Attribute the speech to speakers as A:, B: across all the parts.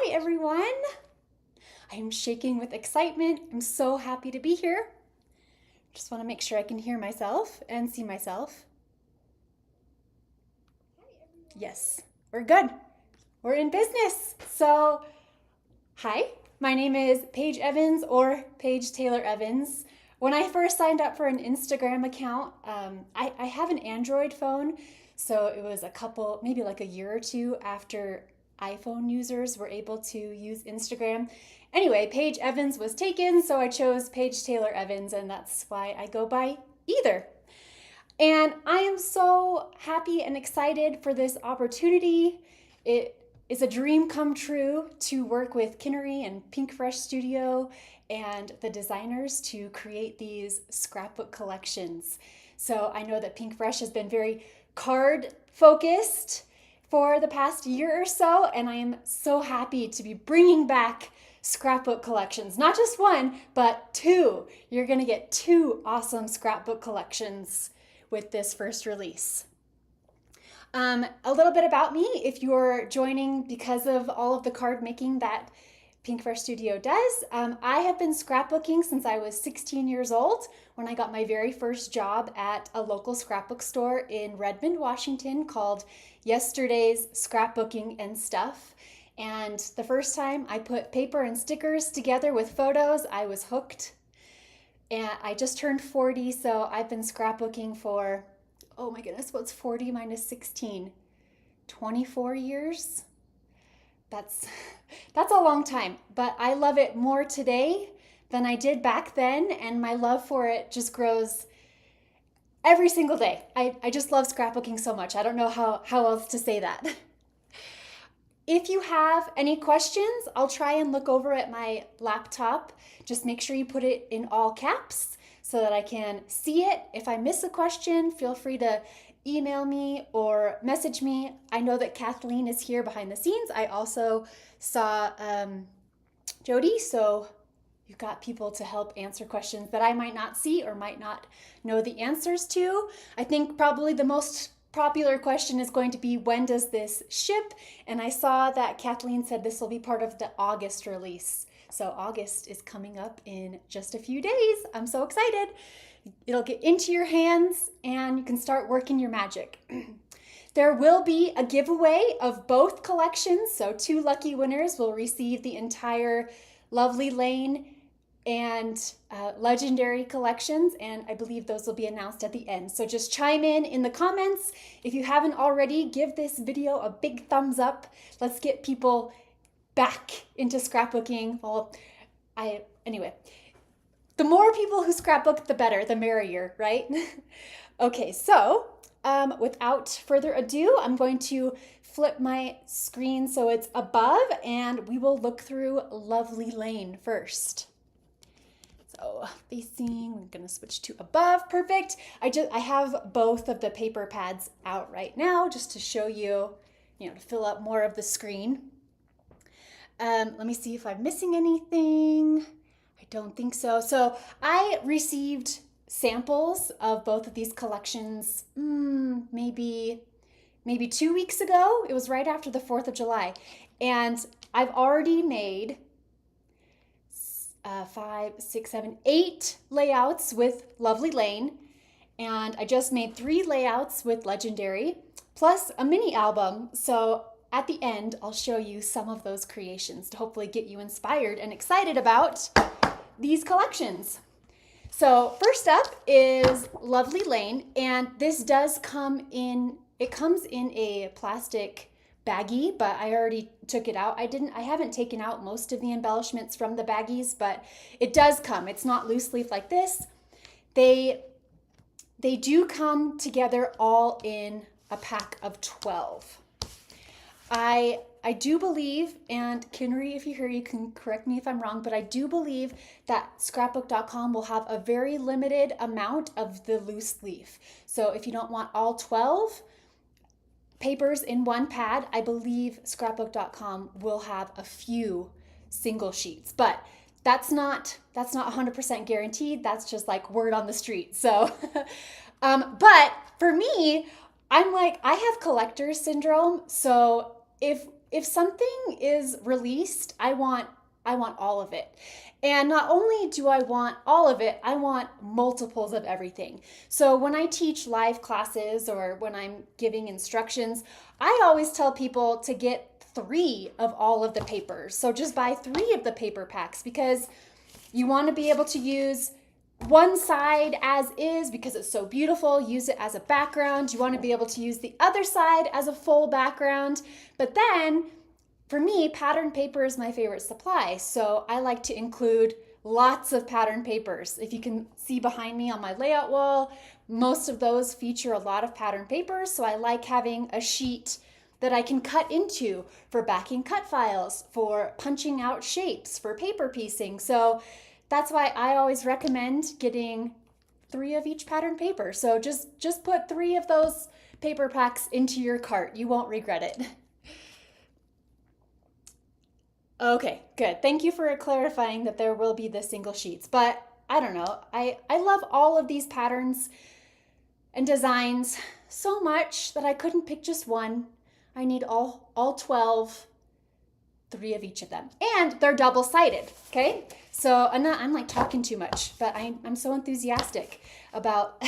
A: Hi everyone! I am shaking with excitement. I'm so happy to be here. Just want to make sure I can hear myself and see myself. Yes, we're good. We're in business. So, hi, my name is Paige Evans or Paige Taylor Evans. When I first signed up for an Instagram account, I have an Android phone, so it was maybe like a year or two after iPhone users were able to use Instagram. Anyway, Paige Evans was taken, so I chose Paige Taylor Evans, and that's why I go by either. And I am so happy and excited for this opportunity. It is a dream come true to work with Kinnery and Pinkfresh Studio and the designers to create these scrapbook collections. So I know that Pinkfresh has been very card focused for the past year or so, and I am so happy to be bringing back scrapbook collections. Not just one, but two. You're gonna get two awesome scrapbook collections with this first release. A little bit about me, if you're joining because of all of the card making that Pinkfresh Studio does. I have been scrapbooking since I was 16 years old when I got my very first job at a local scrapbook store in Redmond, Washington called Yesterday's Scrapbooking and Stuff. And the first time I put paper and stickers together with photos, I was hooked. And I just turned 40, so I've been scrapbooking for, oh my goodness, what's 40 minus 16? 24 years? That's a long time, but I love it more today than I did back then, and my love for it just grows every single day. I just love scrapbooking so much. I don't know how else to say that. If you have any questions, I'll try and look over at my laptop. Just make sure you put it in all caps so that I can see it. If I miss a question, feel free to email me or message me. I know that Kathleen is here behind the scenes. I also saw Jody, so you've got people to help answer questions that I might not see or might not know the answers to. I think probably the most popular question is going to be, when does this ship? And I saw that Kathleen said this will be part of the August release. So August is coming up in just a few days. I'm so excited. It'll get into your hands and you can start working your magic. There will be a giveaway of both collections. So 2 lucky winners will receive the entire Lovely Lane and Legendary collections, and I believe those will be announced at the end. So just chime in the comments. If you haven't already, give this video a big thumbs up. Let's get people back into scrapbooking. Well, anyway, the more people who scrapbook, the better, the merrier, right? Okay, so without further ado, I'm going to flip my screen so it's above, and we will look through Lovely Lane first. So facing, I'm gonna switch to above, perfect. I have both of the paper pads out right now just to show you, to fill up more of the screen. Let me see if I'm missing anything. I don't think so. So I received samples of both of these collections maybe 2 weeks ago. It was right after the 4th of July. And I've already made 5, 6, 7, 8 layouts with Lovely Lane, and I just made 3 layouts with Legendary, plus a mini album. So at the end, I'll show you some of those creations to hopefully get you inspired and excited about these collections. So first up is Lovely Lane, and this does come in, it comes in a plastic baggie, but I already took it out. I haven't taken out most of the embellishments from the baggies, but it does come. It's not loose leaf like this. They do come together all in a pack of 12. I do believe, and Kinnery, if you're here, you can correct me if I'm wrong, but I do believe that scrapbook.com will have a very limited amount of the loose leaf. So if you don't want all 12 papers in one pad, I believe scrapbook.com will have a few single sheets, but that's not 100% guaranteed. That's just like word on the street. So, but for me, I'm like, I have collector's syndrome. So if if something is released, I want all of it. And not only do I want all of it, I want multiples of everything. So when I teach live classes or when I'm giving instructions, I always tell people to get 3 of all of the papers. So just buy 3 of the paper packs, because you want to be able to use one side as is because it's so beautiful. Use it as a background. You want to be able to use the other side as a full background. But then for me, pattern paper is my favorite supply. So I like to include lots of pattern papers. If you can see behind me on my layout wall, most of those feature a lot of pattern papers. So I like having a sheet that I can cut into for backing cut files, for punching out shapes, for paper piecing. So that's why I always recommend getting 3 of each pattern paper. So just put 3 of those paper packs into your cart. You won't regret it. Okay, good. Thank you for clarifying that there will be the single sheets. But I don't know. I love all of these patterns and designs so much that I couldn't pick just one. I need all 12, 3 of each of them. And they're double-sided, okay? So I'm like talking too much, but I'm so enthusiastic about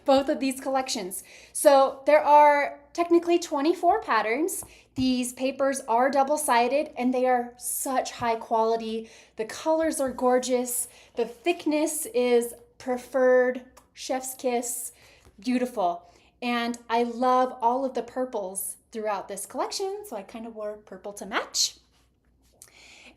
A: both of these collections. So there are technically 24 patterns. These papers are double-sided and they are such high quality. The colors are gorgeous. The thickness is preferred, chef's kiss, beautiful. And I love all of the purples throughout this collection, so I kind of wore purple to match.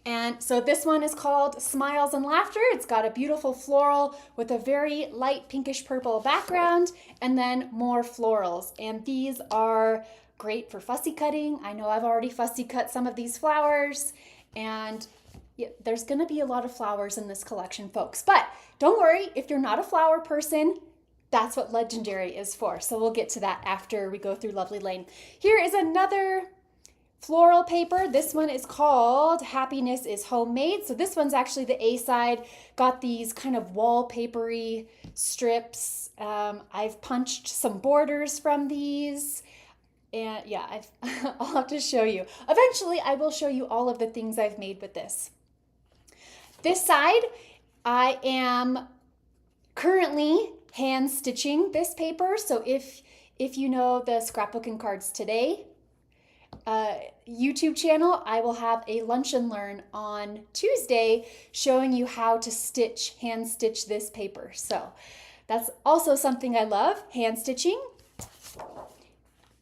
A: And so this one is called Smiles and Laughter. It's got a beautiful floral with a very light pinkish purple background and then more florals. And these are great for fussy cutting. I know I've already fussy cut some of these flowers, and yeah, there's gonna be a lot of flowers in this collection, folks. But don't worry, if you're not a flower person, that's what Legendary is for. So we'll get to that after we go through Lovely Lane. Here is another floral paper. This one is called Happiness is Homemade. So this one's actually the A side. Got these kind of wallpapery strips. I've punched some borders from these. And yeah, I'll have to show you. Eventually, I will show you all of the things I've made with this. This side, I am currently hand stitching this paper. So if you know the Scrapbooking Cards Today YouTube channel, I will have a lunch and learn on Tuesday showing you how to hand stitch this paper. So that's also something I love, hand stitching.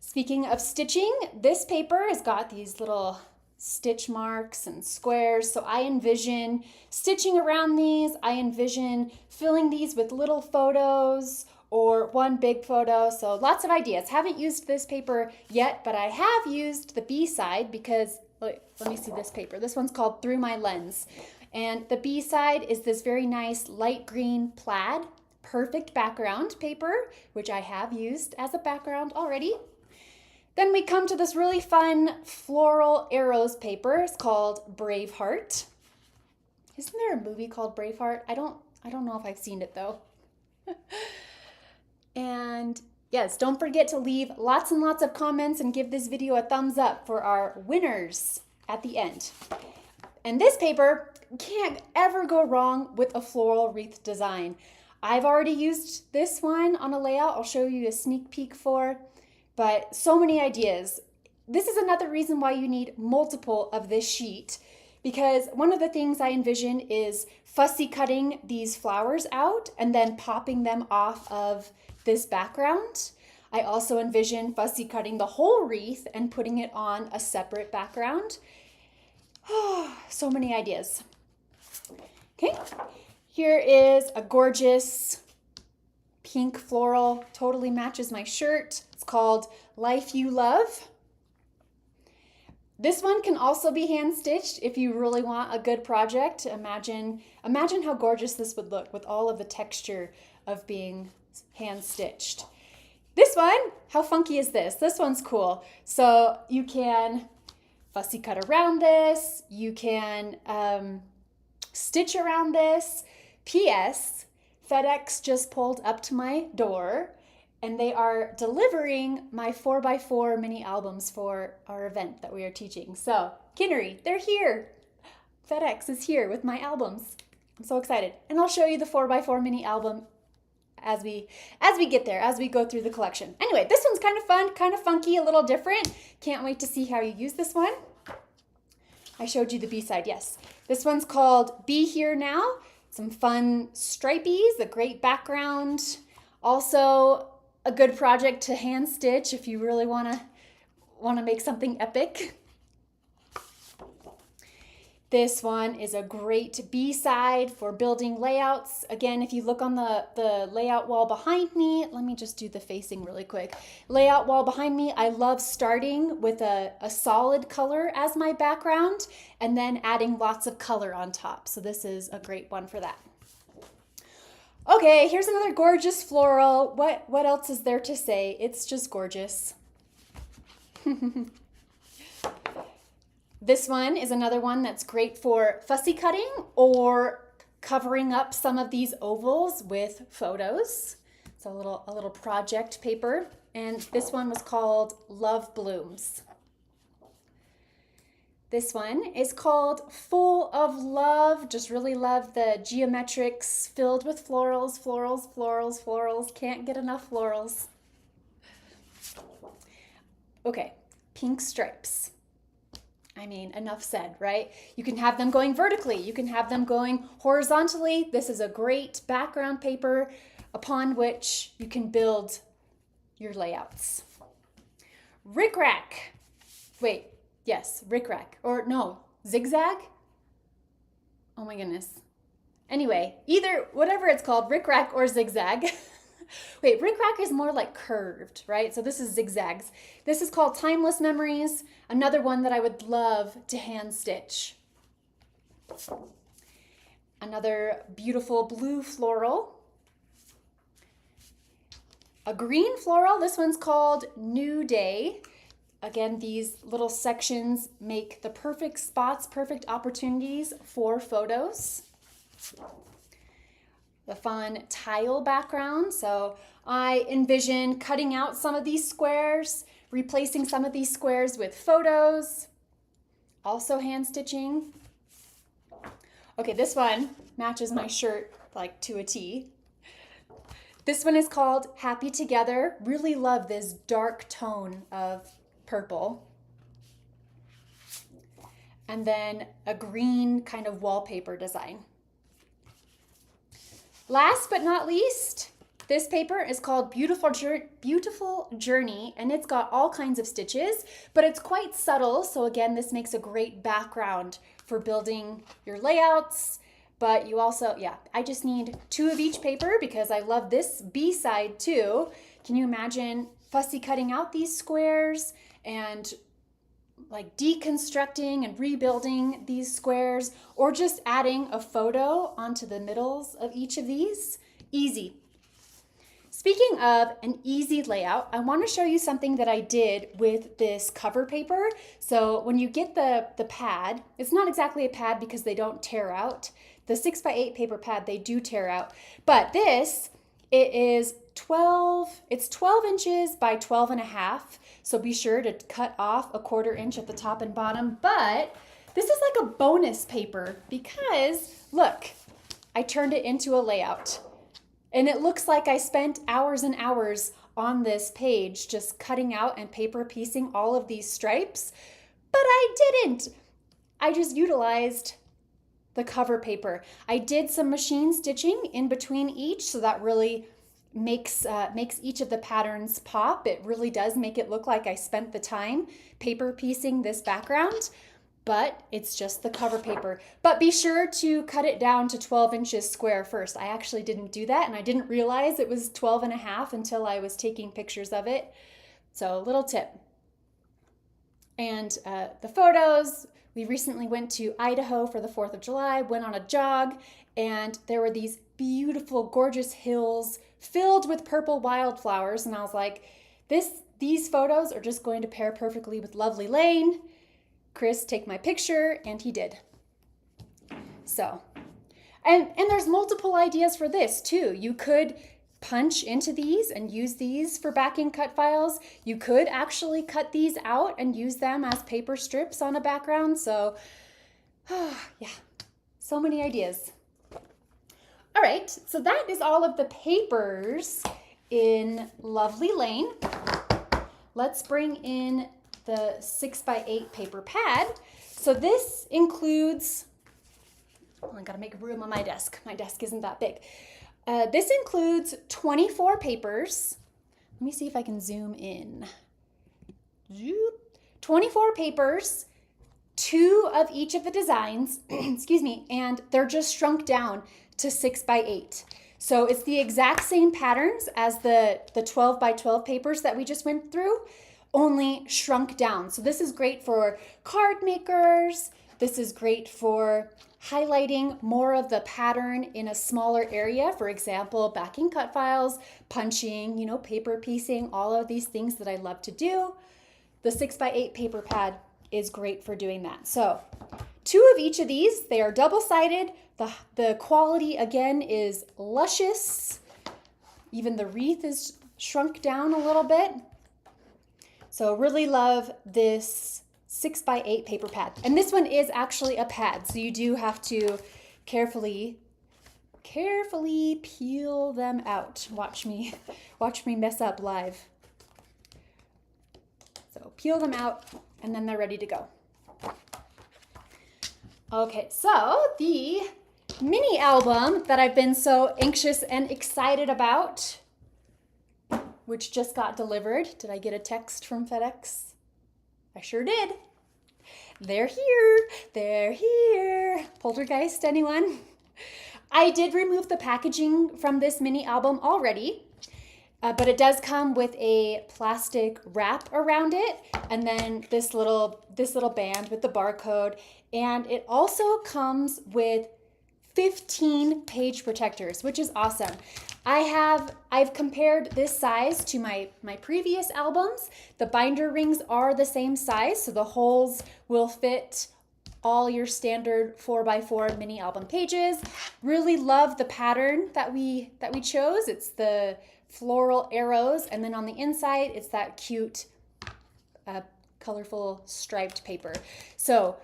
A: Speaking of stitching, this paper has got these little stitch marks and squares. So I envision stitching around these. I envision filling these with little photos or one big photo. So lots of ideas. Haven't used this paper yet, but I have used the B side because, let me see this paper. This one's called Through My Lens. And the B side is this very nice light green plaid, perfect background paper, which I have used as a background already. Then we come to this really fun floral arrows paper. It's called Braveheart. Isn't there a movie called Braveheart? I don't know if I've seen it though. And yes, don't forget to leave lots and lots of comments and give this video a thumbs up for our winners at the end. And this paper, can't ever go wrong with a floral wreath design. I've already used this one on a layout. I'll show you a sneak peek for. But so many ideas. This is another reason why you need multiple of this sheet, because one of the things I envision is fussy cutting these flowers out and then popping them off of this background. I also envision fussy cutting the whole wreath and putting it on a separate background. Oh, so many ideas. Okay, here is a gorgeous pink floral, totally matches my shirt. It's called Life You Love. This one can also be hand stitched if you really want a good project. Imagine how gorgeous this would look with all of the texture of being hand stitched. This one, how funky is this? This one's cool. So you can fussy cut around this. You can stitch around this. P.S. FedEx just pulled up to my door and they are delivering my 4x4 mini albums for our event that we are teaching. So, Kinnery, they're here. FedEx is here with my albums. I'm so excited. And I'll show you the 4x4 mini album as we get there, as we go through the collection. Anyway, this one's kind of fun, kind of funky, a little different. Can't wait to see how you use this one. I showed you the B-side, yes. This one's called Be Here Now. Some fun stripies, a great background. Also a good project to hand stitch if you really want to make something epic. This one is a great B-side for building layouts. Again, if you look on the layout wall behind me, let me just do the facing really quick. Layout wall behind me, I love starting with a solid color as my background and then adding lots of color on top. So this is a great one for that. Okay, here's another gorgeous floral. What else is there to say? It's just gorgeous. This one is another one that's great for fussy cutting or covering up some of these ovals with photos. It's a little project paper. And this one was called Love Blooms. This one is called Full of Love. Just really love the geometrics filled with florals, florals, florals, florals. Can't get enough florals. Okay, pink stripes. I mean, enough said, right? You can have them going vertically. You can have them going horizontally. This is a great background paper upon which you can build your layouts. Rickrack. Wait, yes, rickrack. Or no, zigzag? Oh my goodness. Anyway, either, whatever it's called, rickrack or zigzag. Wait, rickrack is more like curved, right? So this is zigzags. This is called Timeless Memories, another one that I would love to hand stitch. Another beautiful blue floral. A green floral, this one's called New Day. Again, these little sections make the perfect spots, perfect opportunities for photos. The fun tile background. So I envision cutting out some of these squares, replacing some of these squares with photos, also hand stitching. Okay, this one matches my shirt like to a T. This one is called Happy Together. Really love this dark tone of purple. And then a green kind of wallpaper design. Last but not least, this paper is called Beautiful Journey, and it's got all kinds of stitches, but it's quite subtle. So again, this makes a great background for building your layouts. But you also, yeah, I just need 2 of each paper because I love this B side too. Can you imagine fussy cutting out these squares and like deconstructing and rebuilding these squares, or just adding a photo onto the middles of each of these? Easy. Speaking of an easy layout, I want to show you something that I did with this cover paper. So when you get the pad, it's not exactly a pad because they don't tear out. The 6x8 paper pad, they do tear out. But this, it's 12 inches by 12.5. So be sure to cut off a 1/4 inch at the top and bottom. But this is like a bonus paper because look, I turned it into a layout. And it looks like I spent hours and hours on this page just cutting out and paper piecing all of these stripes. But I didn't. I just utilized the cover paper. I did some machine stitching in between each, so that really makes each of the patterns pop. It really does make it look like I spent the time paper piecing this background, but it's just the cover paper. But be sure to cut it down to 12 inches square first. I actually didn't do that, and I didn't realize it was 12.5 until I was taking pictures of it. So a little tip. And the photos, we recently went to Idaho for the 4th of July, went on a jog, and there were these beautiful, gorgeous hills filled with purple wildflowers. And I was like, these photos are just going to pair perfectly with Lovely Lane. Chris, take my picture, and he did. So, and there's multiple ideas for this too. You could punch into these and use these for backing cut files. You could actually cut these out and use them as paper strips on a background. So yeah, so many ideas. All right, so that is all of the papers in Lovely Lane. Let's bring in the 6x8 paper pad. So this includes, oh, I gotta make room on my desk. My desk isn't that big. This includes 24 papers. Let me see if I can zoom in. 24 papers, 2 of each of the designs, excuse me, and they're just shrunk down to 6x8. So it's the exact same patterns as the 12x12 papers that we just went through, only shrunk down. So this is great for card makers. This is great for highlighting more of the pattern in a smaller area. For example, backing cut files, punching, you know, paper piecing, all of these things that I love to do. The 6x8 paper pad is great for doing that. So 2 of each of these, they are double-sided. The quality, again, is luscious. Even the wreath is shrunk down a little bit. So really love this 6x8 paper pad. And this one is actually a pad, so you do have to carefully peel them out. Watch me mess up live. So peel them out, and then they're ready to go. Okay, so the mini album that I've been so anxious and excited about, which just got delivered. Did I get a text from FedEx? I sure did. They're here. They're here. Poltergeist, anyone? I did remove the packaging from this mini album already, but it does come with a plastic wrap around it, and then this little band with the barcode, and it also comes with 15 page protectors, which is awesome. I've compared this size to my previous albums. The binder rings are the same size, so the holes will fit all your standard 4x4 mini album pages. Really love the pattern that we chose. It's the floral arrows, and then on the inside it's that cute colorful striped paper. So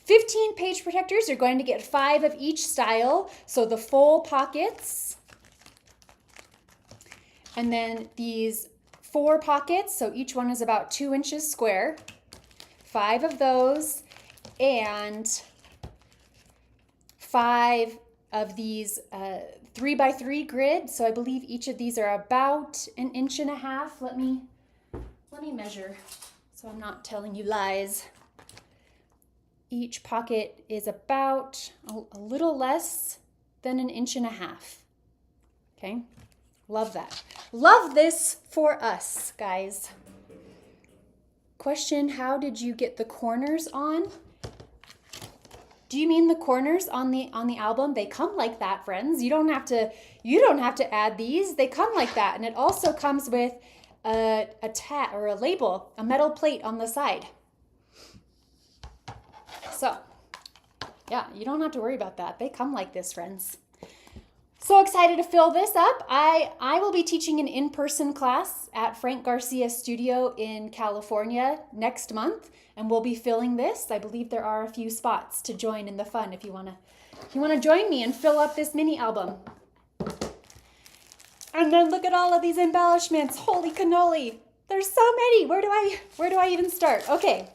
A: 15 page protectors. You're going to get 5 of each style. So the full pockets, and then these 4 pockets. So each one is about 2 inches square. 5 of those, and 5 of these 3x3 grid. So I believe each of these are about 1.5 inches. Let me measure so I'm not telling you lies. Each pocket is about a little less than 1.5 inches. Okay, love that. Love this for us, guys. Question, how did you get the corners on? Do you mean the corners on the album? They come like that, friends. You don't have to add these. They come like that, and it also comes with a tag or a label, a metal plate on the side. So, yeah, you don't have to worry about that. They come like this, friends. So excited to fill this up. I will be teaching an in-person class at Frank Garcia's studio in California next month, and we'll be filling this. I believe there are a few spots to join in the fun if you want to join me and fill up this mini album. And then look at all of these embellishments. Holy cannoli. There's so many. Where do I even start? Okay.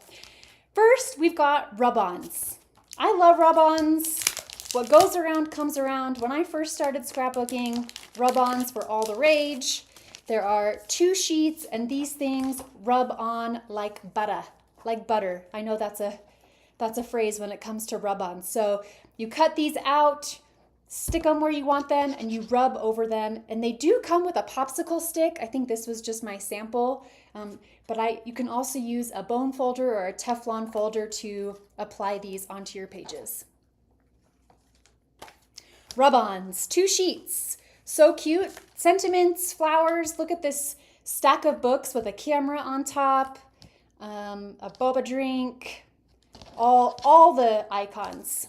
A: First, we've got rub-ons. I love rub-ons. What goes around comes around. When I first started scrapbooking, rub-ons were all the rage. There are 2 sheets, and these things rub on like butter. Like butter. I know that's a phrase when it comes to rub-ons. So you cut these out, stick them where you want them, and you rub over them. And they do come with a popsicle stick. I think this was just my sample. But you can also use a bone folder or a Teflon folder to apply these onto your pages. Rub-ons, 2 sheets. So cute. Sentiments, flowers. Look at this stack of books with a camera on top, a boba drink, all the icons.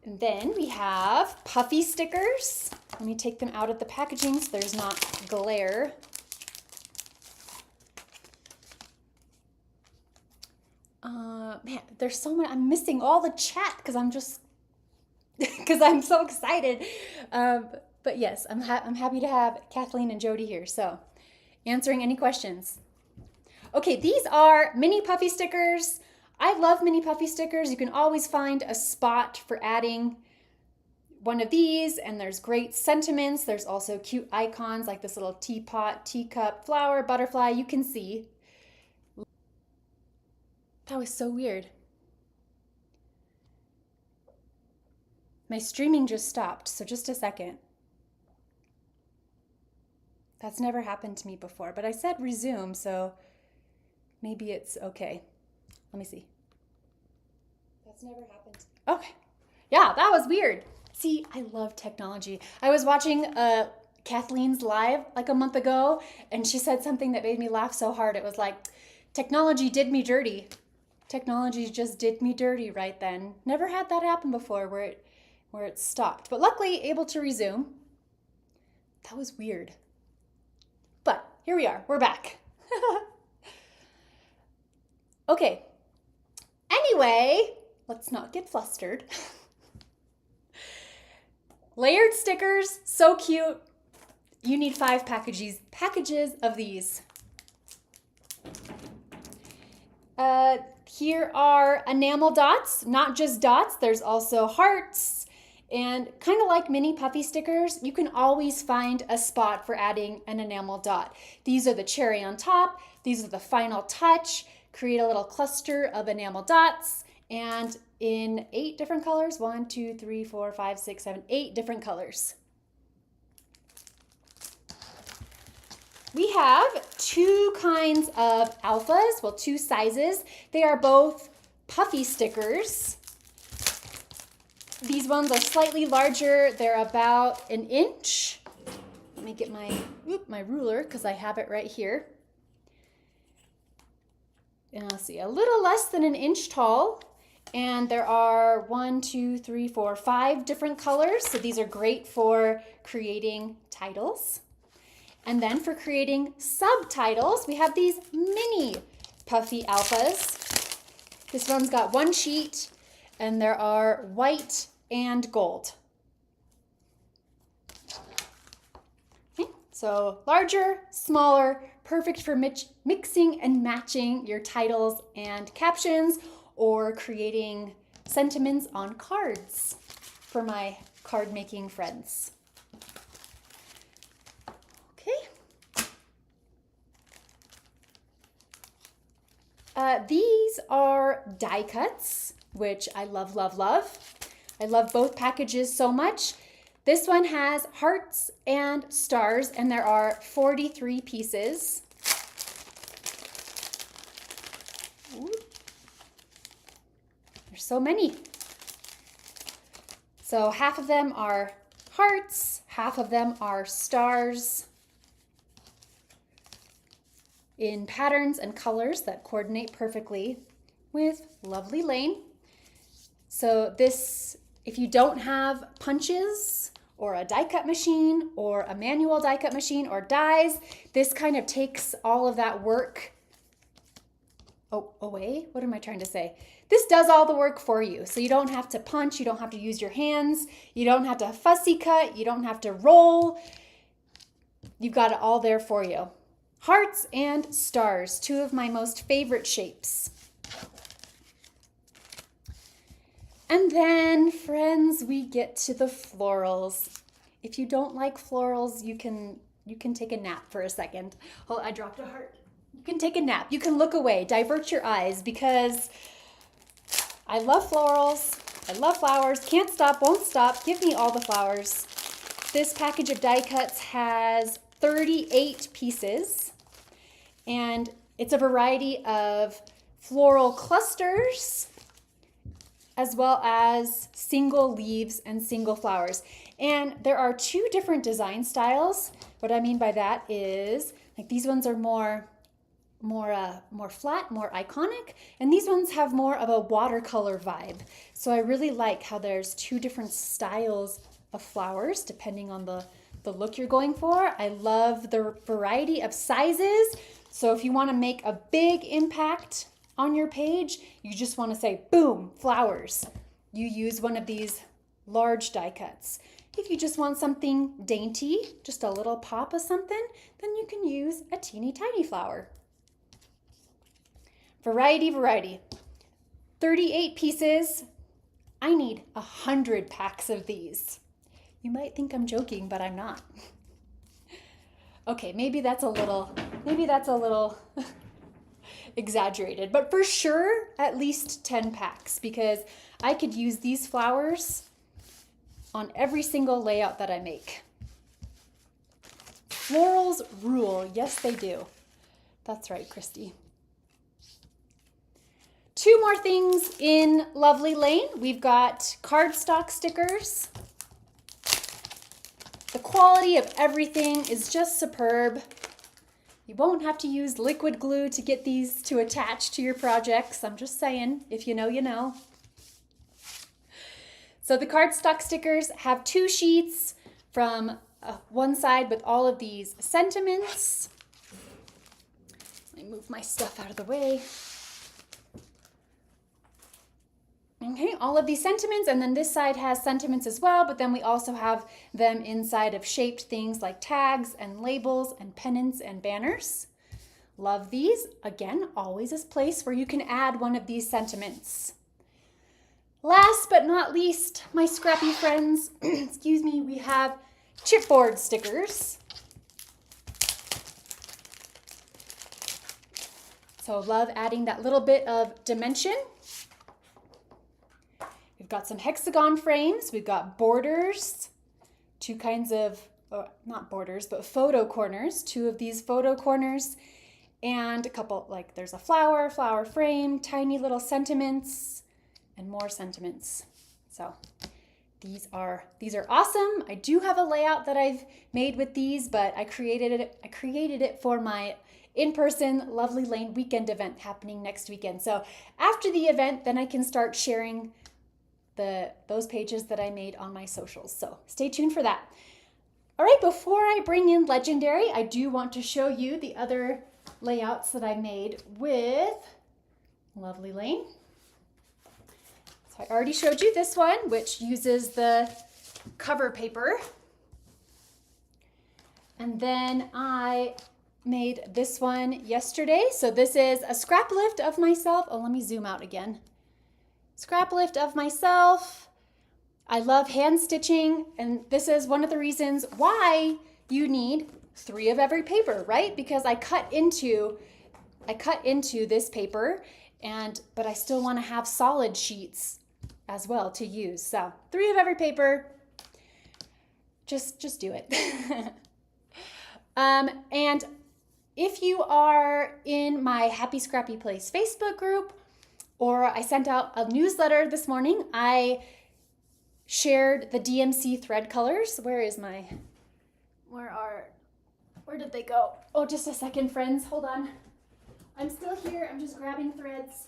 A: And then we have puffy stickers. Let me take them out of the packaging so there's not glare. Man, there's so many. I'm missing all the chat because I'm just because I'm so excited. But yes, I'm happy to have Kathleen and Jody here. So, answering any questions. Okay, these are mini puffy stickers. I love mini puffy stickers. You can always find a spot for adding one of these, and there's great sentiments. There's also cute icons like this little teapot, teacup, flower, butterfly. You can see. That was so weird. My streaming just stopped, so just a second. That's never happened to me before, but I said resume, so maybe it's okay. Let me see. That's never happened. Okay. Yeah, that was weird. See, I love technology. I was watching Kathleen's live like a month ago, and she said something that made me laugh so hard. It was like, technology did me dirty. Technology just did me dirty right then. Never had that happen before where it stopped. But luckily, able to resume. That was weird. But here we are. We're back. Okay. Anyway, let's not get flustered. Layered stickers, so cute. You need 5 packages of these. Here are enamel dots, not just dots, there's also hearts, and kind of like mini puffy stickers, you can always find a spot for adding an enamel dot. These are the cherry on top, these are the final touch, create a little cluster of enamel dots, and in 8 different colors, 1, 2, 3, 4, 5, 6, 7, 8 different colors. We have 2 kinds of alphas, well, 2 sizes. They are both puffy stickers. These ones are slightly larger. They're about 1 inch. Let me get my ruler because I have it right here. And I'll see, a little less than 1 inch tall. And there are 1, 2, 3, 4, 5 different colors. So these are great for creating titles. And then for creating subtitles, we have these mini puffy alphas. This one's got 1 sheet, and there are white and gold. Okay, so larger, smaller, perfect for mixing and matching your titles and captions or creating sentiments on cards for my card making friends. These are die cuts, which I love, love, love. I love both packages so much. This one has hearts and stars, and there are 43 pieces. Ooh. There's so many. So half of them are hearts, half of them are stars, in patterns and colors that coordinate perfectly with lovely Lane. So this, if you don't have punches or a die cut machine or a manual die cut machine or dies, this kind of takes all of that work away. What am I trying to say? This does all the work for you. So you don't have to punch, you don't have to use your hands, you don't have to fussy cut, you don't have to roll. You've got it all there for you. Hearts and stars, 2 of my most favorite shapes. And then, friends, we get to the florals. If you don't like florals, you can take a nap for a second. Oh, I dropped a heart. You can take a nap. You can look away, divert your eyes, because I love florals. I love flowers. Can't stop, won't stop. Give me all the flowers. This package of die cuts has 38 pieces. And it's a variety of floral clusters as well as single leaves and single flowers. And there are 2 different design styles. What I mean by that is, like, these ones are more more flat, more iconic, and these ones have more of a watercolor vibe. So I really like how there's two different styles of flowers depending on the look you're going for. I love the variety of sizes. So if you want to make a big impact on your page, you just want to say, boom, flowers. You use one of these large die cuts. If you just want something dainty, just a little pop of something, then you can use a teeny tiny flower. Variety, variety. 38 pieces. I need 100 packs of these. You might think I'm joking, but I'm not. Okay, maybe that's a little exaggerated, but for sure at least 10 packs because I could use these flowers on every single layout that I make. Florals rule. Yes, they do. That's right, Christy. Two more things in Lovely Lane. We've got cardstock stickers. The quality of everything is just superb. You won't have to use liquid glue to get these to attach to your projects. I'm just saying, if you know, you know. So the cardstock stickers have two sheets from one side with all of these sentiments. Let me move my stuff out of the way. Okay, all of these sentiments, and then this side has sentiments as well, but then we also have them inside of shaped things like tags and labels and pennants and banners. Love these. Again, always a place where you can add one of these sentiments. Last but not least, my scrappy friends, excuse me, we have chipboard stickers. So love adding that little bit of dimension. We've got some hexagon frames. We've got borders, two kinds of, not borders, but photo corners, two of these photo corners, and a couple, like there's a flower frame, tiny little sentiments, and more sentiments. So these are awesome. I do have a layout that I've made with these, but I created it for my in-person Lovely Lane weekend event happening next weekend. So after the event, then I can start sharing those pages that I made on my socials. So stay tuned for that. All right, before I bring in Legendary, I do want to show you the other layouts that I made with Lovely Lane. So I already showed you this one, which uses the cover paper. And then I made this one yesterday. So this is a scrap lift of myself. Oh, let me zoom out again. Scrap lift of myself. I love hand stitching, and this is one of the reasons why you need 3 of every paper, right? Because I cut into this paper, but I still want to have solid sheets as well to use. So 3 of every paper. Just do it. And if you are in my Happy Scrappy Place Facebook group, or I sent out a newsletter this morning, I shared the DMC thread colors. Where did they go? Oh, just a second, friends, hold on. I'm still here, I'm just grabbing threads.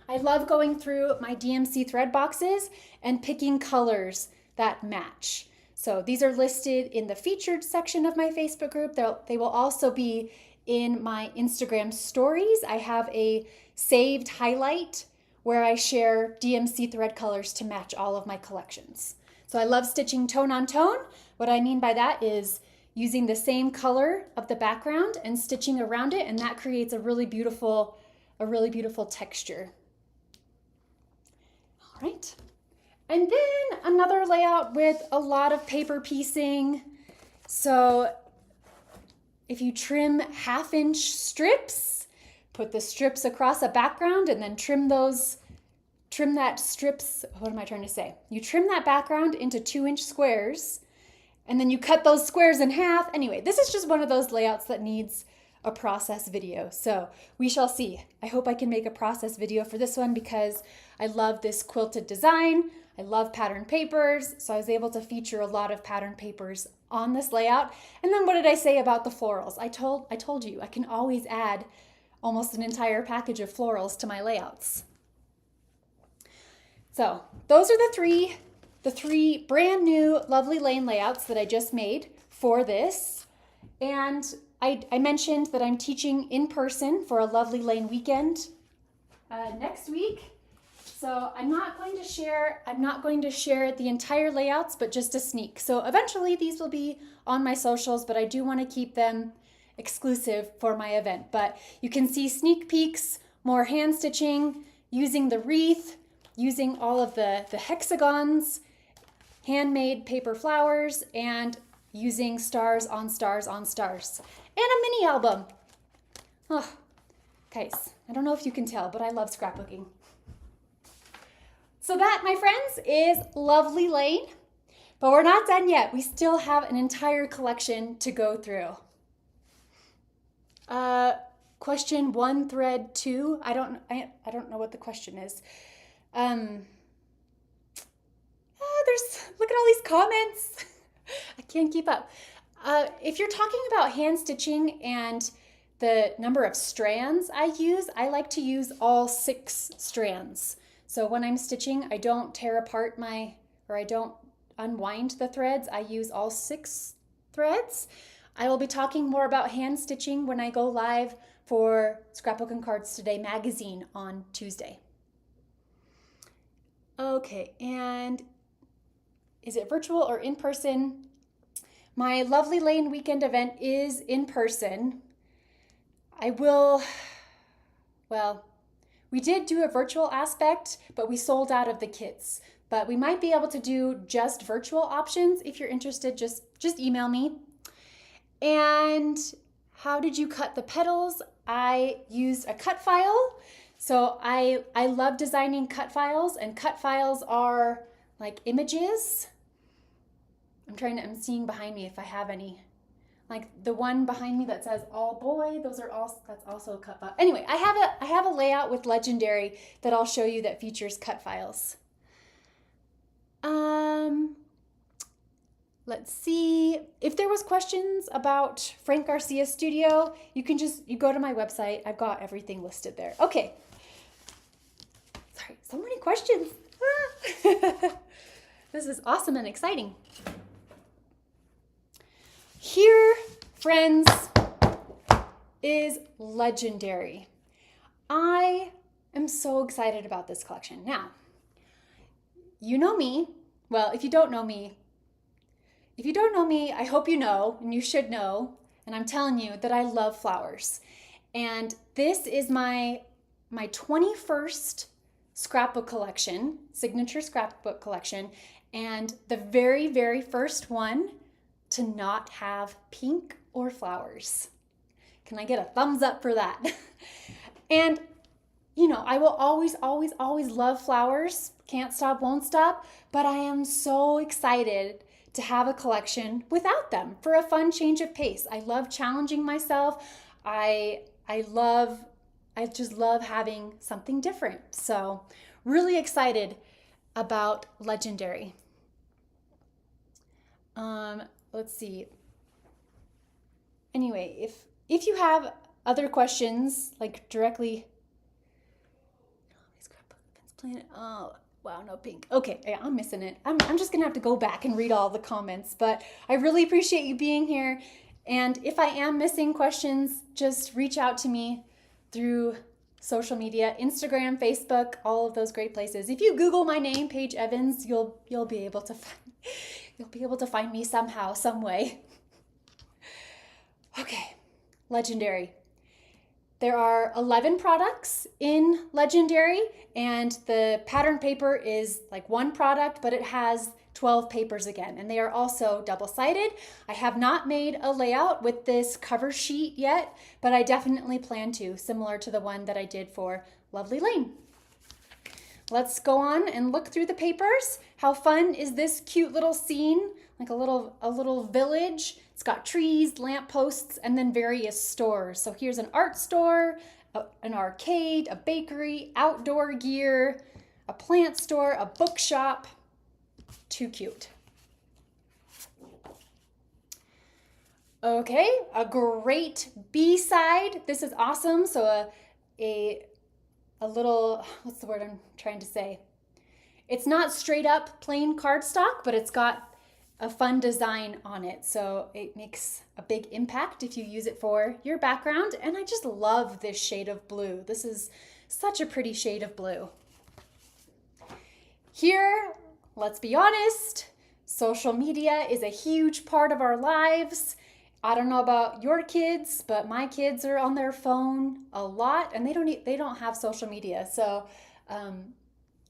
A: I love going through my DMC thread boxes and picking colors that match. So these are listed in the featured section of my Facebook group. They will also be in my Instagram stories. I have a saved highlight where I share DMC thread colors to match all of my collections. So I love stitching tone on tone. What I mean by that is using the same color of the background and stitching around it, and that creates a really beautiful texture. All right. And then another layout with a lot of paper piecing. So if you trim 1/2-inch strips, put the strips across a background and then trim that strips, what am I trying to say? You trim that background into 2-inch squares and then you cut those squares in half. Anyway, this is just one of those layouts that needs a process video. So we shall see. I hope I can make a process video for this one because I love this quilted design. I love pattern papers, so I was able to feature a lot of pattern papers on this layout. And then what did I say about the florals? I told you I can always add almost an entire package of florals to my layouts. So those are the three brand new Lovely Lane layouts that I just made for this. And I mentioned that I'm teaching in person for a Lovely Lane weekend next week. So I'm not going to share the entire layouts, but just a sneak. So eventually these will be on my socials, but I do want to keep them exclusive for my event. But you can see sneak peeks, more hand stitching, using the wreath, using all of the hexagons, handmade paper flowers, and using stars on stars on stars. And a mini album. Oh, guys, I don't know if you can tell, but I love scrapbooking. So that, my friends, is Lovely Lane. But we're not done yet. We still have an entire collection to go through. Question 1, thread 2. I don't know what the question is. Look at all these comments. I can't keep up. If you're talking about hand stitching and the number of strands I like to use all 6 strands. So when I'm stitching, I don't tear apart I don't unwind the threads. I use all 6 threads. I will be talking more about hand stitching when I go live for Scrapbook and Cards Today magazine on Tuesday. Okay, and is it virtual or in person? My Lovely Lane weekend event is in person. We did do a virtual aspect, but we sold out of the kits. But we might be able to do just virtual options. If you're interested, just email me. And how did you cut the petals? I used a cut file. So I love designing cut files, and cut files are like images. I'm seeing behind me if I have any. Like the one behind me that says all boy, that's also a cut file. Anyway, I have a layout with Legendary that I'll show you that features cut files. Let's see. If there was questions about Frank Garcia Studio, you go to my website. I've got everything listed there. Okay. Sorry, so many questions. This is awesome and exciting. Here, friends, is Legendary. I am so excited about this collection. Now, you know me. Well, if you don't know me, I hope you know, and you should know, and I'm telling you that I love flowers. And this is my 21st scrapbook collection, signature scrapbook collection, and the very, very first one to not have pink or flowers. Can I get a thumbs up for that? And, I will always, always, always love flowers. Can't stop, won't stop. But I am so excited to have a collection without them for a fun change of pace. I love challenging myself. I just love having something different. So really excited about Legendary. Let's see. Anyway, if you have other questions, like directly, oh, wow, no pink. Okay, yeah, I'm missing it. I'm just gonna have to go back and read all the comments, but I really appreciate you being here. And if I am missing questions, just reach out to me through social media, Instagram, Facebook, all of those great places. If you Google my name, Paige Evans, you'll be able to find me somehow, some way. Okay, Legendary. There are 11 products in Legendary, and the pattern paper is like one product, but it has 12 papers again, and they are also double-sided. I have not made a layout with this cover sheet yet, but I definitely plan to, similar to the one that I did for Lovely Lane. Let's go on and look through the papers. How fun is this cute little scene? Like a little village. It's got trees, lampposts, and then various stores. So here's an art store, an arcade, a bakery, outdoor gear, a plant store, a bookshop. Too cute. Okay, a great B-side. This is awesome. So a little, what's the word I'm trying to say? It's not straight up plain cardstock, but it's got a fun design on it. So it makes a big impact if you use it for your background. And I just love this shade of blue. This is such a pretty shade of blue. Here, let's be honest, social media is a huge part of our lives. I don't know about your kids, but my kids are on their phone a lot, and they don't have social media. So,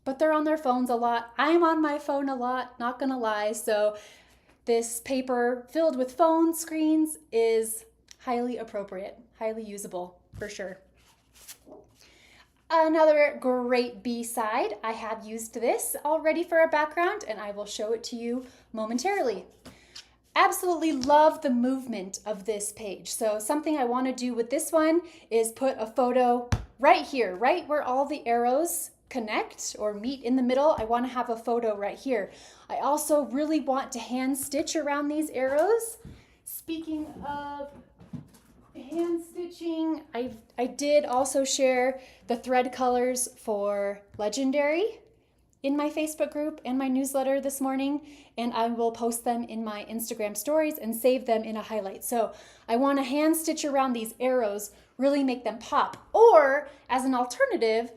A: but they're on their phones a lot. I'm on my phone a lot, not gonna lie. So this paper filled with phone screens is highly appropriate, highly usable for sure. Another great B-side, I have used this already for a background, and I will show it to you momentarily. Absolutely love the movement of this page. So something I want to do with this one is put a photo right here, right where all the arrows connect or meet in the middle. I want to have a photo right here. I also really want to hand stitch around these arrows. Speaking of hand stitching, I did also share the thread colors for Legendary in my Facebook group and my newsletter this morning, and I will post them in my Instagram stories and save them in a highlight. So I want to hand stitch around these arrows, really make them pop. Or as an alternative,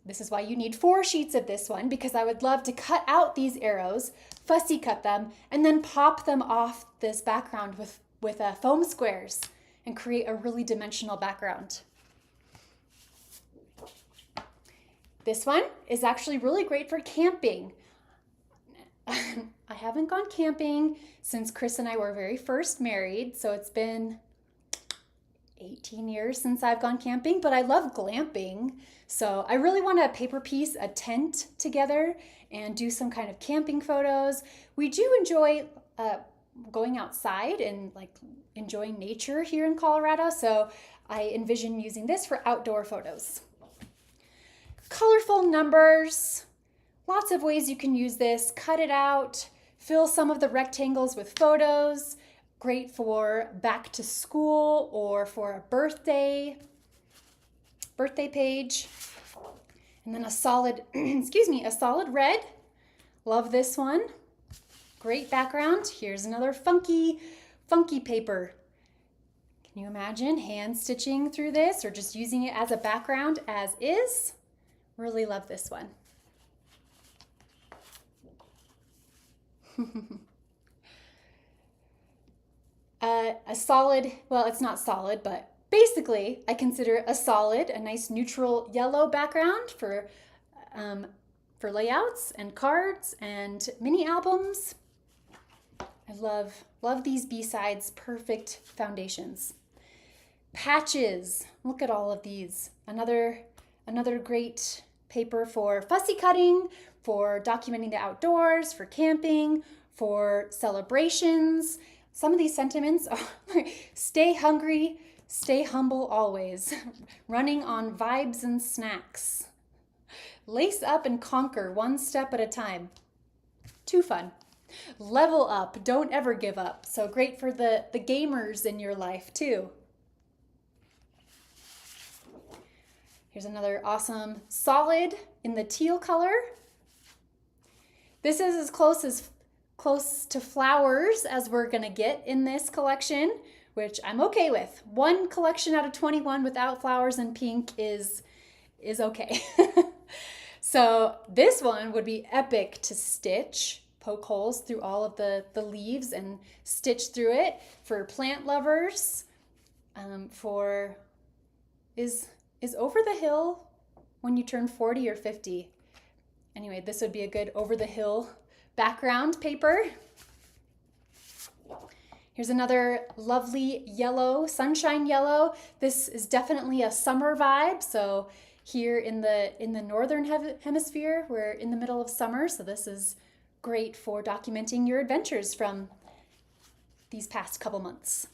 A: this is why you need 4 sheets of this one, because I would love to cut out these arrows, fussy cut them, and then pop them off this background with foam squares and create a really dimensional background. This one is actually really great for camping. I haven't gone camping since Chris and I were very first married, so it's been 18 years since I've gone camping, but I love glamping. So I really want to paper piece a tent together and do some kind of camping photos. We do enjoy going outside and like enjoying nature here in Colorado, so I envision using this for outdoor photos. Colorful numbers, lots of ways you can use this. Cut it out, fill some of the rectangles with photos. Great for back to school or for a birthday page. And then a solid, a solid red. Love this one. Great background. Here's another funky paper. Can you imagine hand stitching through this or just using it as a background as is? Really love this one. A solid, well, it's not solid, but basically I consider a solid, a nice neutral yellow background for layouts and cards and mini albums. I love these B-sides, perfect foundations. Patches, look at all of these. Another great paper for fussy cutting, for documenting the outdoors, for camping, for celebrations. Some of these sentiments are stay hungry, stay humble always, running on vibes and snacks. Lace up and conquer one step at a time. Too fun. Level up, don't ever give up. So great for the gamers in your life too. Here's another awesome solid in the teal color. This is as close to flowers as we're gonna get in this collection, which I'm okay with. 1 collection out of 21 without flowers and pink is okay. So this one would be epic to stitch, poke holes through all of the leaves and stitch through it for plant lovers. Is over the hill when you turn 40 or 50? Anyway, this would be a good over the hill background paper. Here's another lovely yellow, sunshine yellow. This is definitely a summer vibe. So here in the northern hemisphere, we're in the middle of summer. So this is great for documenting your adventures from these past couple months.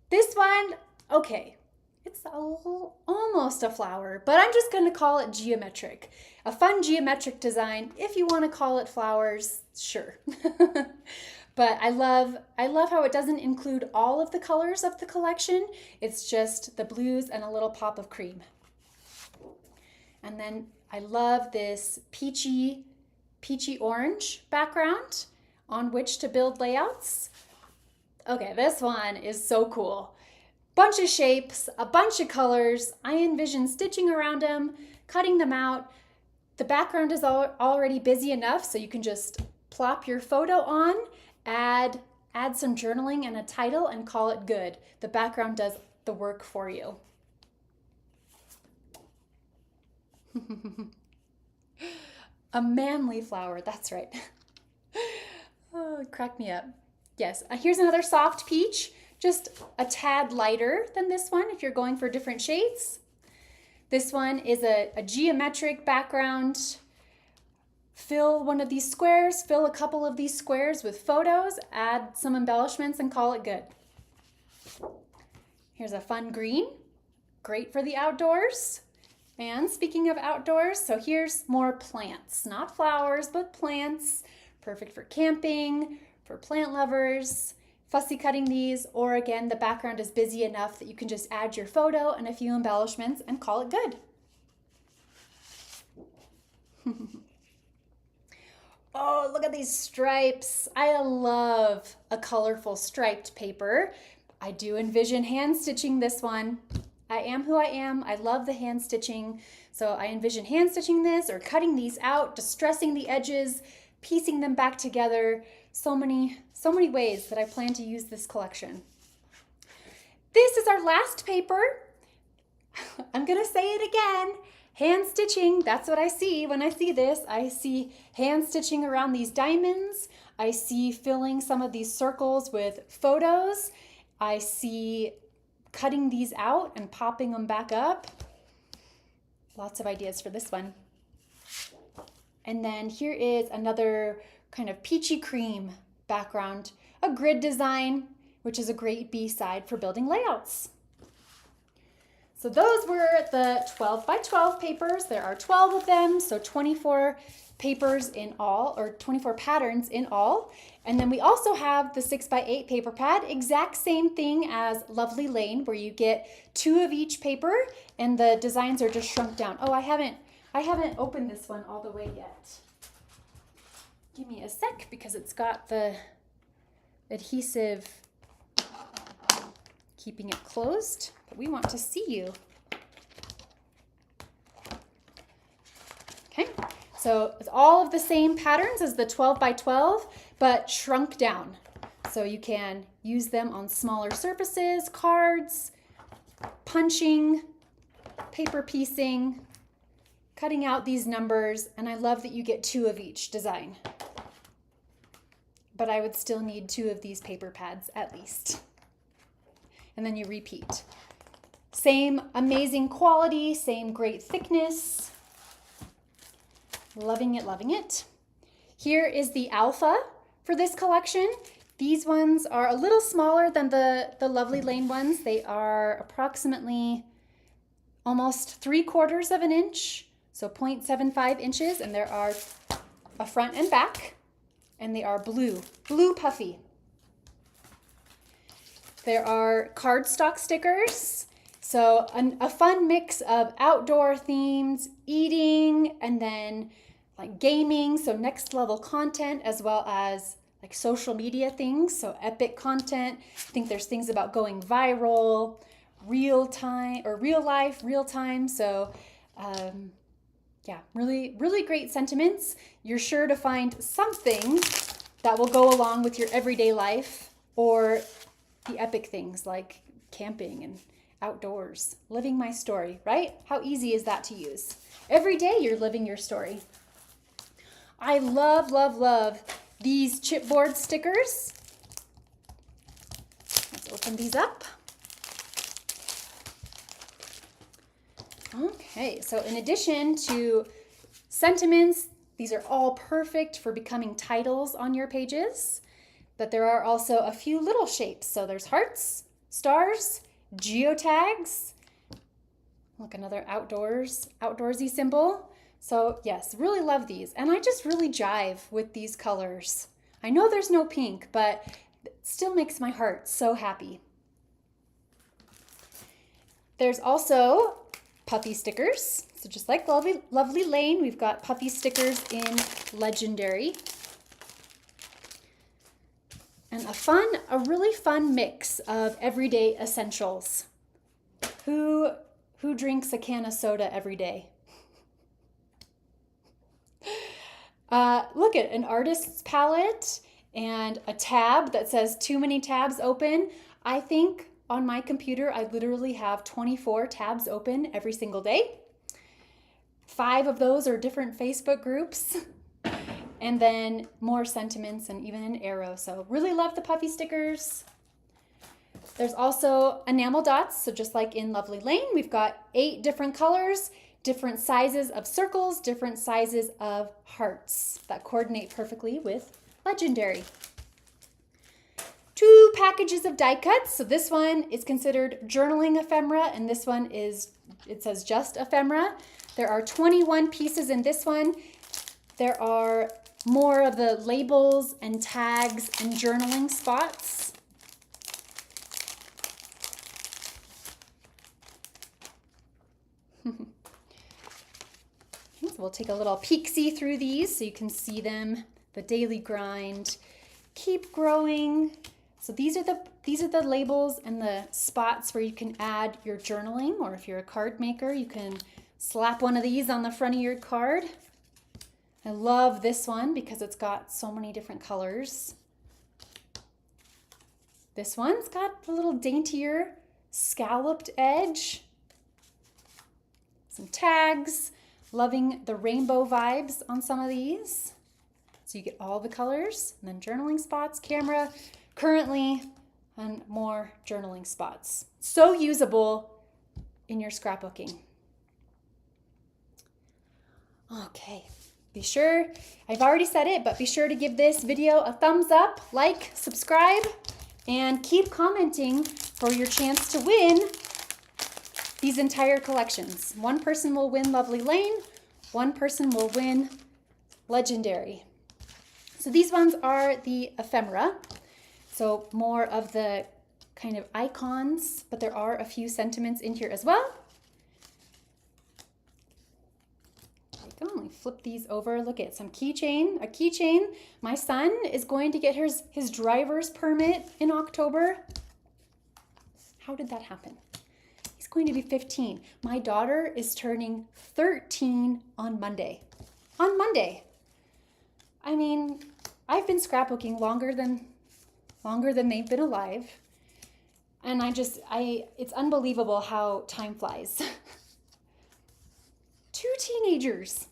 A: This one, okay, It's almost a flower, but I'm just going to call it geometric. A fun geometric design. If you want to call it flowers, sure. But I love how it doesn't include all of the colors of the collection. It's just the blues and a little pop of cream. And then I love this peachy orange background on which to build layouts. Okay, this one is so cool. Bunch of shapes, a bunch of colors. I envision stitching around them, cutting them out. The background is already busy enough, so you can just plop your photo on, add some journaling and a title, and call it good. The background does the work for you. A manly flower, that's right. Oh, it cracked me up. Yes, here's another soft peach, just a tad lighter than this one if you're going for different shades. This one is a geometric background. Fill one of these squares, fill a couple of these squares with photos, add some embellishments, and call it good. Here's a fun green, great for the outdoors. And speaking of outdoors, so here's more plants, not flowers, but plants, perfect for camping, for plant lovers, fussy cutting these, or again, the background is busy enough that you can just add your photo and a few embellishments and call it good. Oh, look at these stripes. I love a colorful striped paper. I do envision hand stitching this one. I am who I am. I love the hand stitching. So I envision hand stitching this or cutting these out, distressing the edges, piecing them back together. So many ways that I plan to use this collection. This is our last paper. I'm gonna say it again. Hand stitching, that's what I see when I see this. I see hand stitching around these diamonds. I see filling some of these circles with photos. I see cutting these out and popping them back up. Lots of ideas for this one. And then here is another kind of peachy cream background, a grid design, which is a great B-side for building layouts. So those were the 12 by 12 papers. There are 12 of them, so 24 papers in all, or 24 patterns in all. And then we also have the 6 by 8 paper pad, exact same thing as Lovely Lane, where you get 2 of each paper and the designs are just shrunk down. Oh, I haven't opened this one all the way yet. Give me a sec because it's got the adhesive keeping it closed, but we want to see you. Okay, so it's all of the same patterns as the 12 by 12, but shrunk down. So you can use them on smaller surfaces, cards, punching, paper piecing, cutting out these numbers, and I love that you get 2 of each design. But I would still need 2 of these paper pads at least. And then you repeat. Same amazing quality, same great thickness. Loving it, loving it. Here is the alpha for this collection. These ones are a little smaller than the Lovely Lane ones. They are approximately almost 3/4 of an inch, so 0.75 inches, and there are a front and back, and they are blue puffy. There are cardstock stickers, so a fun mix of outdoor themes, eating, and then like gaming, so next level content, as well as like social media things, so epic content. I think there's things about going viral, real time, or real life, real time. So yeah, really great sentiments. You're sure to find something that will go along with your everyday life, or the epic things like camping and outdoors, living my story, right? How easy is that to use? Every day you're living your story. I love these chipboard stickers. Let's open these up. Okay, so in addition to sentiments, these are all perfect for becoming titles on your pages. But there are also a few little shapes. So there's hearts, stars, geotags, Look, another outdoorsy symbol. So yes, really love these. And I just really jive with these colors. I know there's no pink, but it still makes my heart so happy. There's also puffy stickers. So just like Lovely Lane, we've got puffy stickers in Legendary. And a really fun mix of everyday essentials. Who drinks a can of soda every day? Look at an artist's palette and a tab that says too many tabs open. I think on my computer, I literally have 24 tabs open every single day. 5 of those are different Facebook groups. And then more sentiments and even an arrow. So really love the puffy stickers. There's also enamel dots. So just like in Lovely Lane, we've got 8 different colors, different sizes of circles, different sizes of hearts that coordinate perfectly with Legendary. 2 packages of die cuts. So this one is considered journaling ephemera, and this one it says just ephemera. There are 21 pieces in this one. There are more of the labels and tags and journaling spots. So we'll take a little peek-see through these so you can see them. The daily grind, keep growing. So these are the labels and the spots where you can add your journaling, or if you're a card maker, you can slap one of these on the front of your card. I love this one because it's got so many different colors. This one's got a little daintier scalloped edge. Some tags. Loving the rainbow vibes on some of these. So you get all the colors, and then journaling spots, camera, currently, and more journaling spots. So usable in your scrapbooking. Okay. Be sure, I've already said it, but be sure to give this video a thumbs up, like, subscribe, and keep commenting for your chance to win these entire collections. One person will win Lovely Lane, one person will win Legendary. So these ones are the ephemera, so more of the kind of icons, but there are a few sentiments in here as well. Let me flip these over. Look at a keychain. My son is going to get his driver's permit in October. How did that happen? He's going to be 15. My daughter is turning 13 on Monday. On Monday. I mean, I've been scrapbooking longer than they've been alive. And it's unbelievable how time flies. 2 teenagers.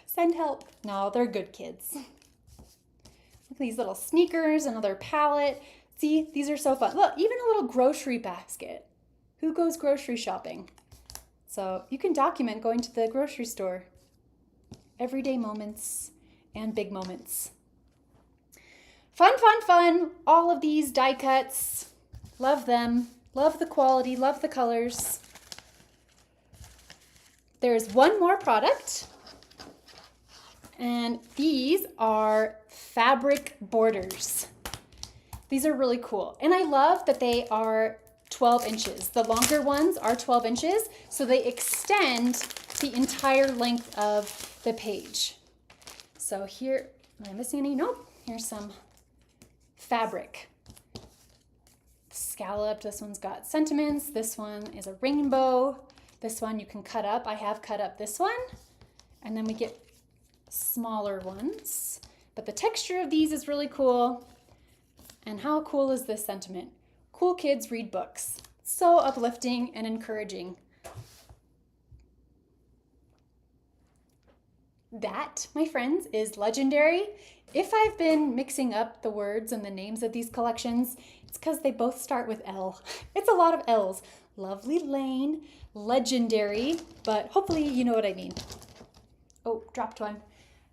A: Send help. No, they're good kids. Look at these little sneakers, another palette. See, these are so fun. Look, even a little grocery basket. Who goes grocery shopping? So you can document going to the grocery store. Everyday moments and big moments. Fun, fun, fun. All of these die cuts. Love them. Love the quality. Love the colors. There's one more product, and these are fabric borders. These are really cool, and I love that they are 12 inches. The longer ones are 12 inches, so they extend the entire length of the page. So here, am I missing any? Nope. Here's some fabric. Scalloped, this one's got sentiments. This one is a rainbow. This one you can cut up. I have cut up this one. And then we get smaller ones. But the texture of these is really cool. And how cool is this sentiment? Cool kids read books. So uplifting and encouraging. That, my friends, is Legendary. If I've been mixing up the words and the names of these collections, it's because they both start with L. It's a lot of L's. Lovely Lane, Legendary, but hopefully you know what I mean. Oh, dropped one.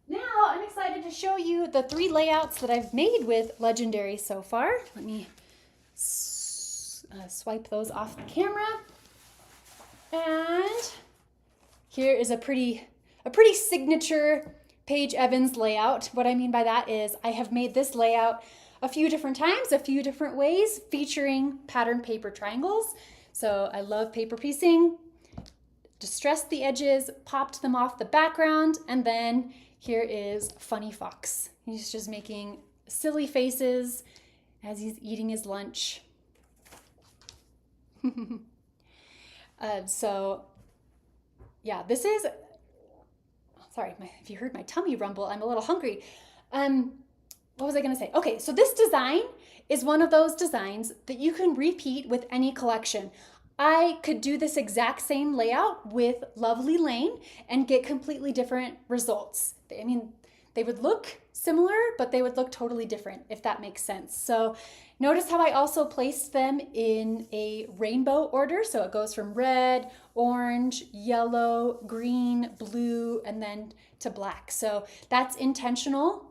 A: Now I'm excited to show you the 3 layouts that I've made with Legendary so far. Let me swipe those off the camera. And here is a pretty signature Paige Evans layout. What I mean by that is I have made this layout a few different times, a few different ways, featuring patterned paper triangles. So I love paper piecing, distressed the edges, popped them off the background, and then here is Funny Fox. He's just making silly faces as he's eating his lunch. So yeah, this is, sorry, if you heard my tummy rumble, I'm a little hungry. What was I gonna say? Okay, so this design is one of those designs that you can repeat with any collection. I could do this exact same layout with Lovely Lane and get completely different results. I mean, they would look similar, but they would look totally different, if that makes sense. So notice how I also placed them in a rainbow order. So it goes from red, orange, yellow, green, blue, and then to black. So that's intentional.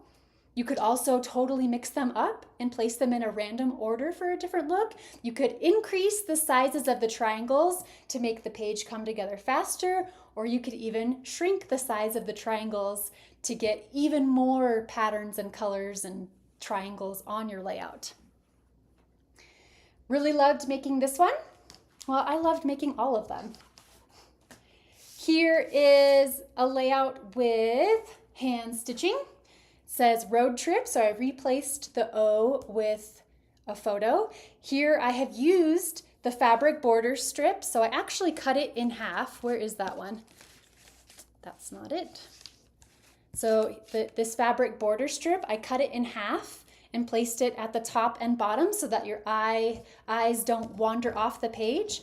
A: You could also totally mix them up and place them in a random order for a different look. You could increase the sizes of the triangles to make the page come together faster, or you could even shrink the size of the triangles to get even more patterns and colors and triangles on your layout. Really loved making this one. Well, I loved making all of them. Here is a layout with hand stitching. It says road trip, so I replaced the O with a photo. Here I have used the fabric border strip, so I actually cut it in half. Where is that one? That's not it. So this fabric border strip, I cut it in half and placed it at the top and bottom so that your eyes don't wander off the page.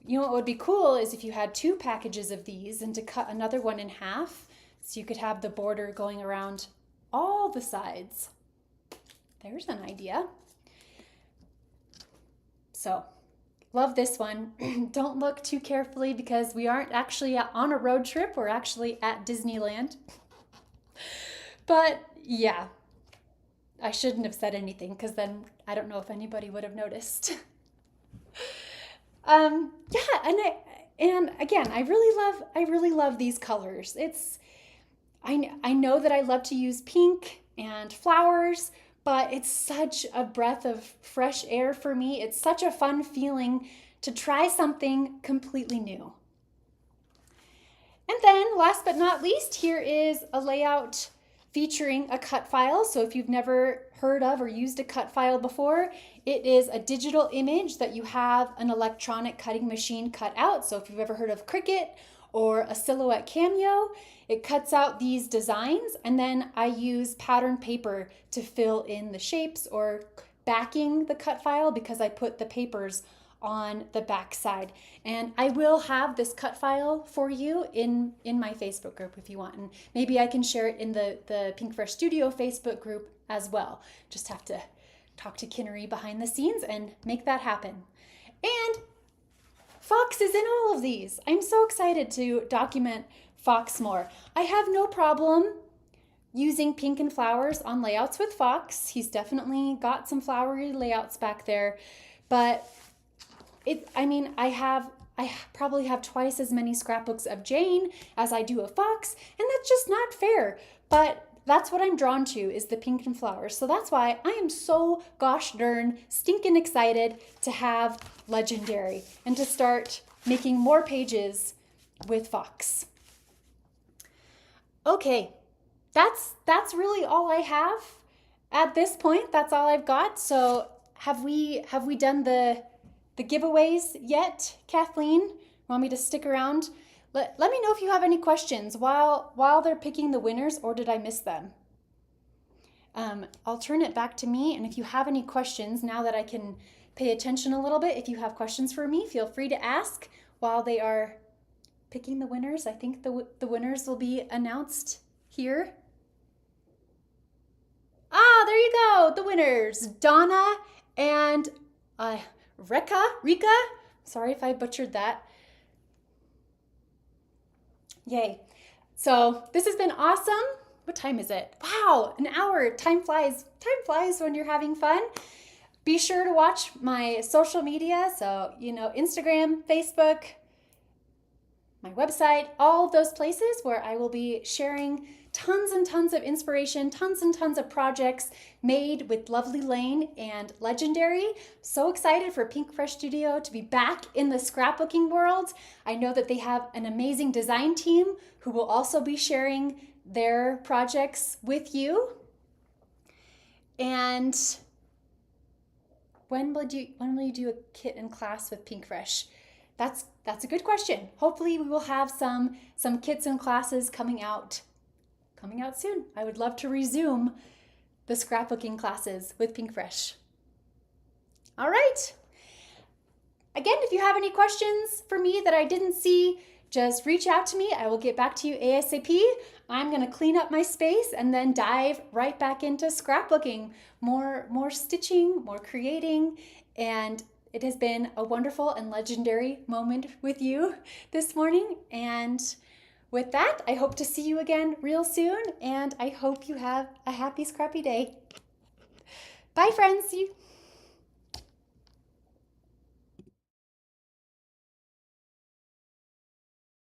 A: You know what would be cool is if you had 2 packages of these and to cut another one in half so you could have the border going around all the sides. There's an idea. So love this one. Don't look too carefully because we aren't actually on a road trip. We're actually at Disneyland. But yeah, I shouldn't have said anything because then I don't know if anybody would have noticed. Yeah, and again, I really love these colors. I know that I love to use pink and flowers, but it's such a breath of fresh air for me. It's such a fun feeling to try something completely new. And then last but not least, here is a layout featuring a cut file. So if you've never heard of or used a cut file before, it is a digital image that you have an electronic cutting machine cut out. So if you've ever heard of Cricut or a Silhouette Cameo, it cuts out these designs, and then I use pattern paper to fill in the shapes or backing the cut file because I put the papers on the back side. And I will have this cut file for you in my Facebook group if you want, and maybe I can share it in the Pinkfresh Studio Facebook group as well. Just have to talk to Kinnery behind the scenes and make that happen. And Fox is in all of these. I'm so excited to document Fox more. I have no problem using pink and flowers on layouts with Fox. He's definitely got some flowery layouts back there, but I probably have twice as many scrapbooks of Jane as I do of Fox, and that's just not fair. But that's what I'm drawn to, is the pink and flowers. So that's why I am so gosh darn stinking excited to have Legendary and to start making more pages with Fox. Okay, that's really all I have at this point. That's all I've got. So have we done the giveaways yet, Kathleen? Want me to stick around? Let me know if you have any questions while they're picking the winners, or did I miss them? I'll turn it back to me, and if you have any questions, now that I can pay attention a little bit, if you have questions for me, feel free to ask while they are picking the winners. I think the winners will be announced here. Ah, there you go, the winners, Donna and Rekha. Sorry if I butchered that. Yay. So this has been awesome. What time is it? Wow, an hour. Time flies. Time flies when you're having fun. Be sure to watch my social media. So, Instagram, Facebook, my website, all those places where I will be sharing tons and tons of inspiration, tons and tons of projects made with Lovely Lane and Legendary. So excited for Pinkfresh Studio to be back in the scrapbooking world. I know that they have an amazing design team who will also be sharing their projects with you. And when will you do a kit and class with Pinkfresh? That's a good question. Hopefully we will have some kits and classes coming out soon. I would love to resume the scrapbooking classes with Pinkfresh. All right. Again, if you have any questions for me that I didn't see, just reach out to me. I will get back to you ASAP. I'm going to clean up my space and then dive right back into scrapbooking. More stitching, more creating, and it has been a wonderful and legendary moment with you this morning. And with that, I hope to see you again real soon, and I hope you have a happy scrappy day. Bye, friends.